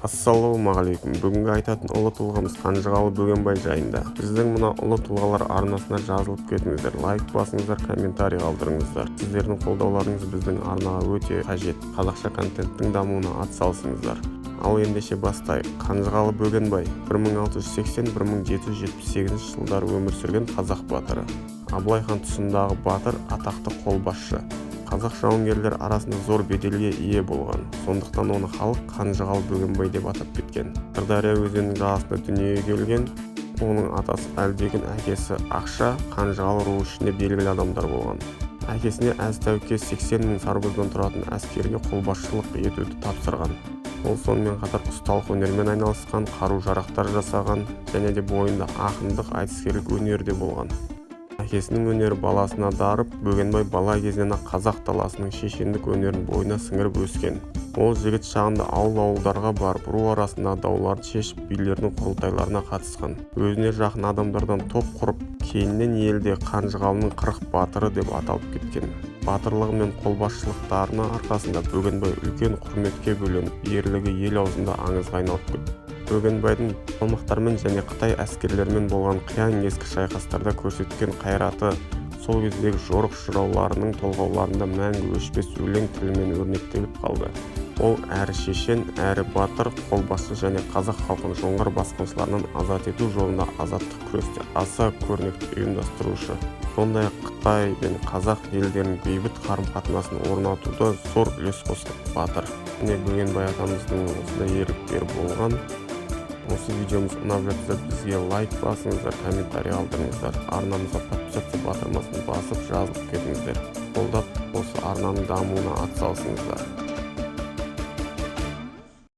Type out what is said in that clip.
Ассалаумағалейкум. Бүгінгі айтатын ұлы тұлғамыз Қанжығалы Бөгенбай жайында. Біздің мына ұлы тұлғалар арнасына жазылып кетіңіздер, лайк басыңыздар, комментарий қалдырыңыздар. Сіздердің қолдауларыңыз біздің арнаға өте қажет. Қазақша контенттің дамуына атсалысыңыздар. Ал ендеше бастайық. Қанжығалы Бөгенбай 1680-1778 жылдары өмір сүрген қазақ батыры. Абылай хан тұсындағы батыр, атақты қолбасшы. Қазақ жауынгерлер арасында зор беделге ие болған. Сондықтан оны халық Қанжығалы Бөгенбай деп атап кеткен. Сырдария өзенінің жағасында дүниеге келген. Оның атасы Әлбегін, әкесі Ақша, Қанжығалы руы ішінде белгілі адамдар болған. Әкесіне әз тәуке 80 мың сарбаздан тұратын әскерге қолбасшылық етуді тапсырған. Ол сонымен қатар ұсталық өнермен айналысқан, қару-жарақтар жасаған және де бойында ақындық, айтыскерлік өнері болған. Әкесінің өнері баласына дарып, Бөгенбай бала кезінен қазақ даласының шешендік өнерін бойына сіңіріп өскен. Ол жігіт шағында ауыл-ауылдарға барып, ру арасындағы дауларды шешіп, билердің құрылтайларына қатысқан. Өзіне жақын адамдардан топ құрып, кейіннен елде Қанжығалының 40 батыры деп аталып кеткен. Батырлығы мен қолбасшылықтарына арқасында Бөгенбай үлкен құрметке бөленіп, ерлігі ел аузында аңызға айналып кетті. Бөгенбайдың қалмақтармен және Қытай әскерлерімен болған қиян-кескі шайқастарда көрсеткен қайраты сол кездегі жорық жырауларының толғауларында мәңгі өшпес өлең тілімен өрнектеліп қалды. Ол әрі шешен, әрі батыр, қолбасшы және қазақ халқын жоңғар басқыншыларынан азат ету жолында азаттық күресте аса көрнекті ұйымдастырушы. Сондай-ақ Қытай мен қазақ елдерінің бейбіт қарым-қатынасын орнатуда зор үлес қосқан батыр. Міне Бөгенбай атамыздың осындай ерліктері болған. Осы видеомыз ұнап жатса, бізге лайк басыңыздар, комментарий қалдырыңыздар. Арнамызға подписаться батырмасын басып жазылып кетіңіздер. Қолдап осы арнаның дамуына атсалысыңыздар.